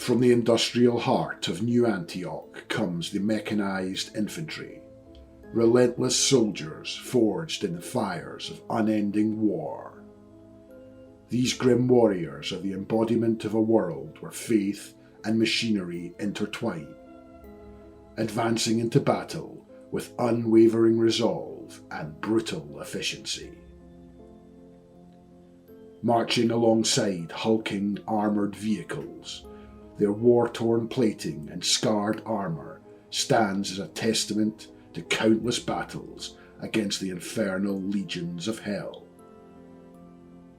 From the industrial heart of New Antioch comes the Mechanized Infantry, relentless soldiers forged in the fires of unending war. These grim warriors are the embodiment of a world where faith and machinery intertwine, advancing into battle with unwavering resolve and brutal efficiency. Marching alongside hulking armoured vehicles, their war-torn plating and scarred armour stands as a testament to countless battles against the infernal legions of hell.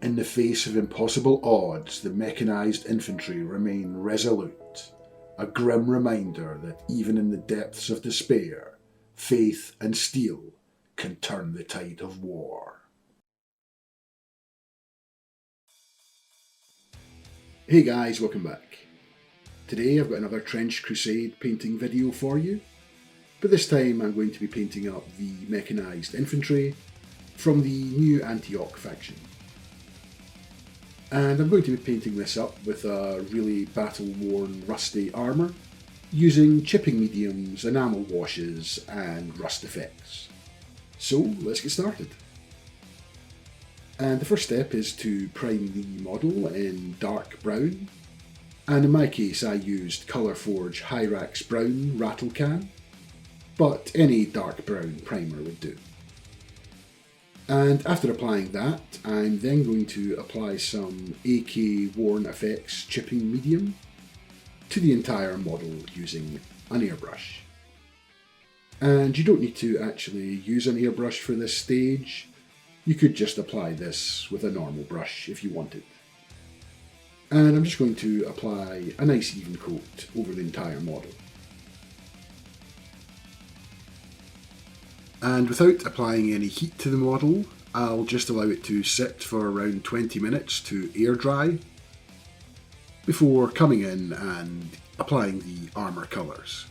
In the face of impossible odds, the Mechanized Infantry remain resolute, a grim reminder that even in the depths of despair, faith and steel can turn the tide of war. Hey guys, welcome back. Today I've got another Trench Crusade painting video for you, but this time I'm going to be painting up the Mechanized Infantry from the New Antioch faction. And I'm going to be painting this up with a really battle-worn rusty armour, using chipping mediums, enamel washes and rust effects. So let's get started. And the first step is to prime the model in dark brown, and in my case I used Colourforge Hyrax Brown Rattle Can, but any dark brown primer would do. And after applying that, I'm then going to apply some AK Worn Effects chipping medium to the entire model using an airbrush. And you don't need to actually use an airbrush for this stage. You could just apply this with a normal brush if you wanted. And I'm just going to apply a nice even coat over the entire model. And without applying any heat to the model, I'll just allow it to sit for around 20 minutes to air dry before coming in and applying the armour colours.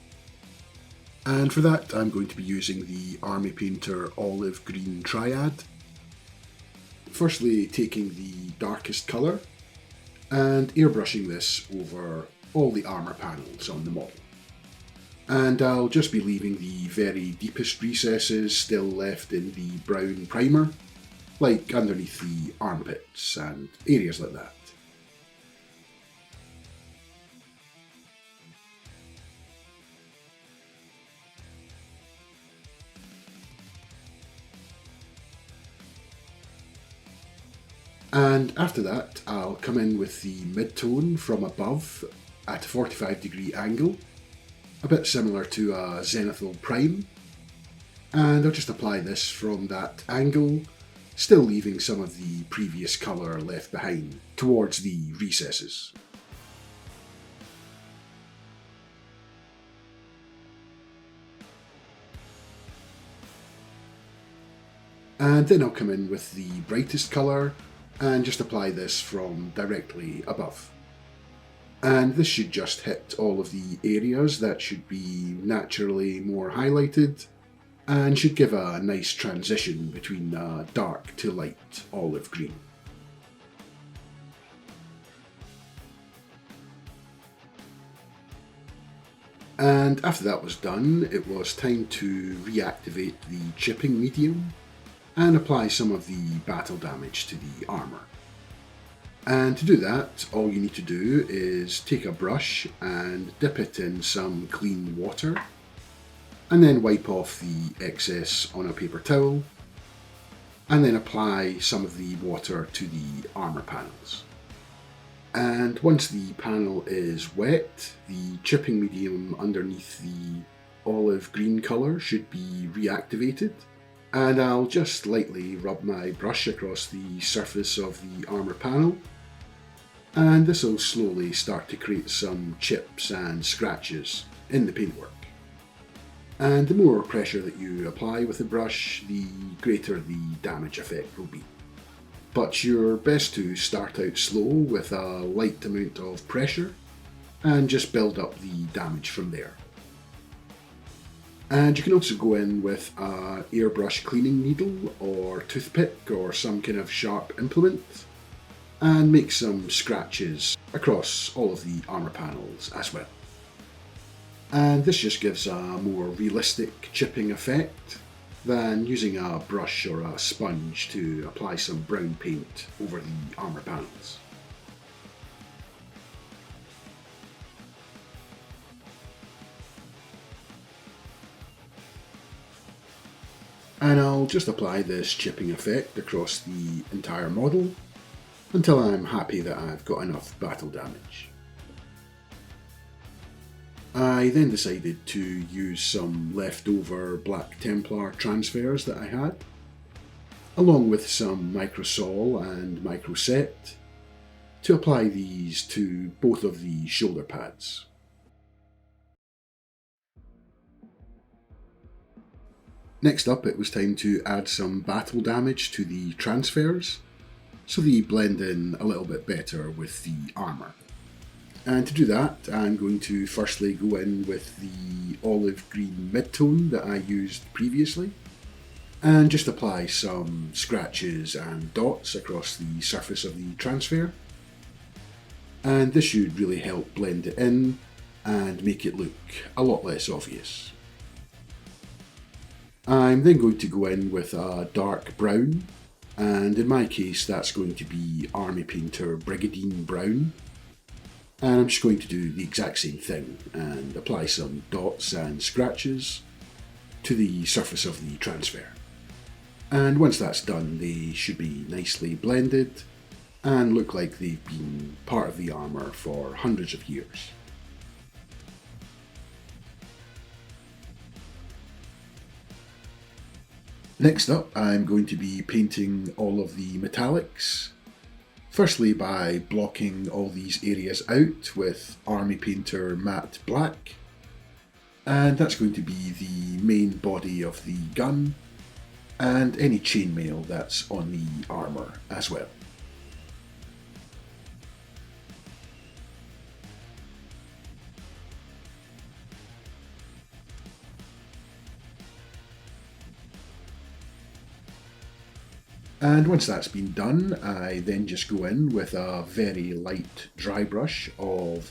And for that I'm going to be using the Army Painter Olive Green Triad. Firstly taking the darkest colour and airbrushing this over all the armour panels on the model. And I'll just be leaving the very deepest recesses still left in the brown primer, like underneath the armpits and areas like that. And after that, I'll come in with the mid-tone from above at a 45-degree angle, a bit similar to a zenithal prime, and I'll just apply this from that angle, still leaving some of the previous colour left behind towards the recesses. And then I'll come in with the brightest colour and just apply this from directly above. And this should just hit all of the areas that should be naturally more highlighted and should give a nice transition between dark to light olive green. And after that was done, it was time to reactivate the chipping medium and apply some of the battle damage to the armour. And to do that, all you need to do is take a brush and dip it in some clean water, and then wipe off the excess on a paper towel, and then apply some of the water to the armour panels. And once the panel is wet, the chipping medium underneath the olive green colour should be reactivated. And I'll just lightly rub my brush across the surface of the armour panel, and this will slowly start to create some chips and scratches in the paintwork. And the more pressure that you apply with the brush, the greater the damage effect will be. But you're best to start out slow with a light amount of pressure and just build up the damage from there. And you can also go in with a airbrush cleaning needle or toothpick or some kind of sharp implement and make some scratches across all of the armour panels as well. And this just gives a more realistic chipping effect than using a brush or a sponge to apply some brown paint over the armour panels. And I'll just apply this chipping effect across the entire model until I'm happy that I've got enough battle damage. I then decided to use some leftover Black Templar transfers that I had, along with some Microsol and Microset, to apply these to both of the shoulder pads. Next up, it was time to add some battle damage to the transfers, so they blend in a little bit better with the armour. And to do that, I'm going to firstly go in with the olive green mid-tone that I used previously, and just apply some scratches and dots across the surface of the transfer. And this should really help blend it in and make it look a lot less obvious. I'm then going to go in with a dark brown, and in my case that's going to be Army Painter Brigadine Brown. And I'm just going to do the exact same thing and apply some dots and scratches to the surface of the transfer. And once that's done, they should be nicely blended and look like they've been part of the armour for hundreds of years. Next up, I'm going to be painting all of the metallics. Firstly, by blocking all these areas out with Army Painter Matte Black, and that's going to be the main body of the gun and any chainmail that's on the armour as well. And once that's been done, I then just go in with a very light dry brush of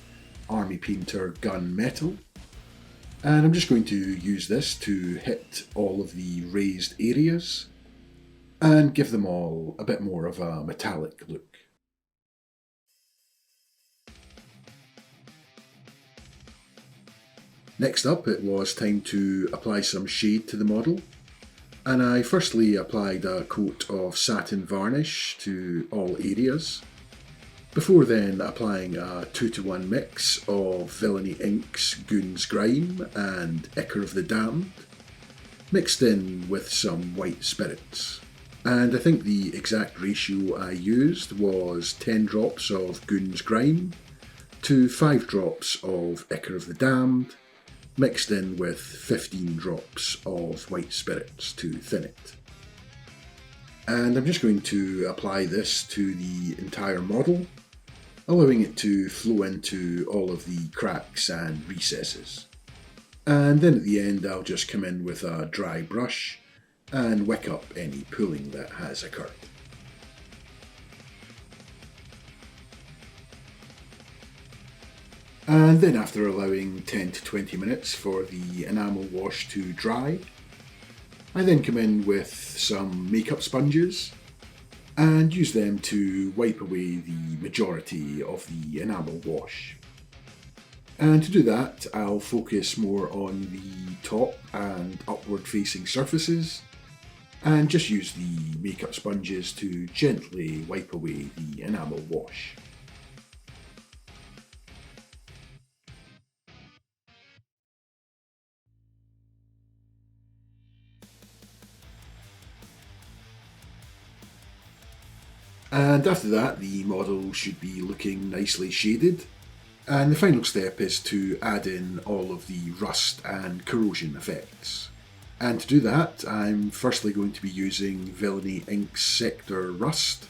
Army Painter Gun Metal. And I'm just going to use this to hit all of the raised areas and give them all a bit more of a metallic look. Next up, it was time to apply some shade to the model. And I firstly applied a coat of satin varnish to all areas, before then applying a 2-to-1 mix of Villainy Inks Goon's Grime and Ichor of the Damned, mixed in with some white spirits. And I think the exact ratio I used was 10 drops of Goon's Grime to 5 drops of Ichor of the Damned, mixed in with 15 drops of white spirits to thin it. And I'm just going to apply this to the entire model, allowing it to flow into all of the cracks and recesses. And then at the end I'll just come in with a dry brush and wick up any pooling that has occurred. And then after allowing 10 to 20 minutes for the enamel wash to dry, I then come in with some makeup sponges and use them to wipe away the majority of the enamel wash. And to do that, I'll focus more on the top and upward facing surfaces and just use the makeup sponges to gently wipe away the enamel wash. And after that, the model should be looking nicely shaded. And the final step is to add in all of the rust and corrosion effects. And to do that, I'm firstly going to be using Villainy Inks Sector Rust,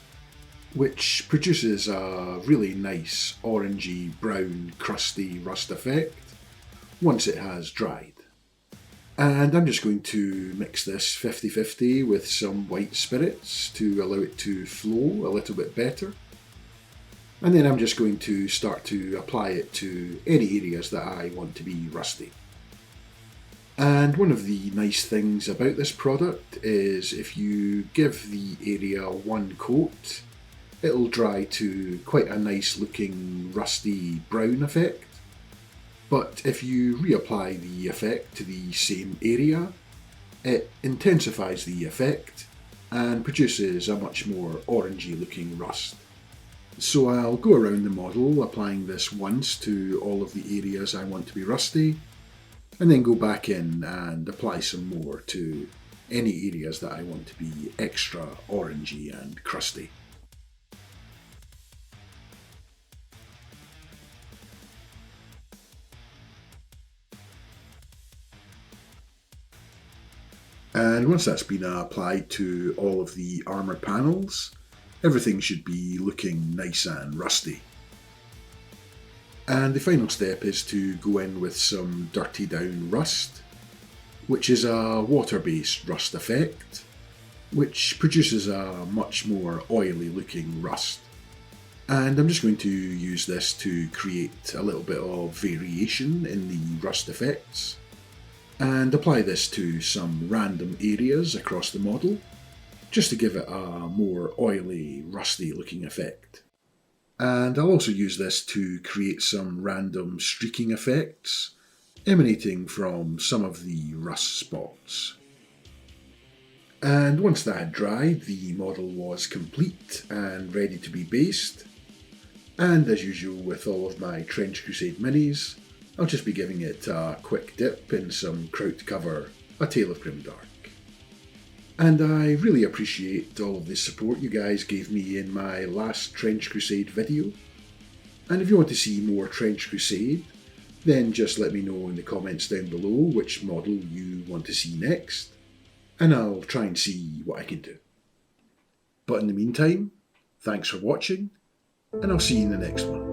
which produces a really nice orangey, brown, crusty rust effect once it has dried. And I'm just going to mix this 50-50 with some white spirits to allow it to flow a little bit better. And then I'm just going to start to apply it to any areas that I want to be rusty. And one of the nice things about this product is if you give the area one coat, it'll dry to quite a nice looking rusty brown effect. But if you reapply the effect to the same area, it intensifies the effect and produces a much more orangey looking rust. So I'll go around the model applying this once to all of the areas I want to be rusty, and then go back in and apply some more to any areas that I want to be extra orangey and crusty. And once that's been applied to all of the armour panels, everything should be looking nice and rusty. And the final step is to go in with some Dirty Down Rust, which is a water-based rust effect, which produces a much more oily looking rust. And I'm just going to use this to create a little bit of variation in the rust effects, and apply this to some random areas across the model, just to give it a more oily, rusty looking effect. And I'll also use this to create some random streaking effects emanating from some of the rust spots. And once that had dried, the model was complete and ready to be based. And as usual with all of my Trench Crusade minis, I'll just be giving it a quick dip in some Kraut cover, A Tale of Grimdark. And I really appreciate all of the support you guys gave me in my last Trench Crusade video. And if you want to see more Trench Crusade, then just let me know in the comments down below which model you want to see next, and I'll try and see what I can do. But in the meantime, thanks for watching, and I'll see you in the next one.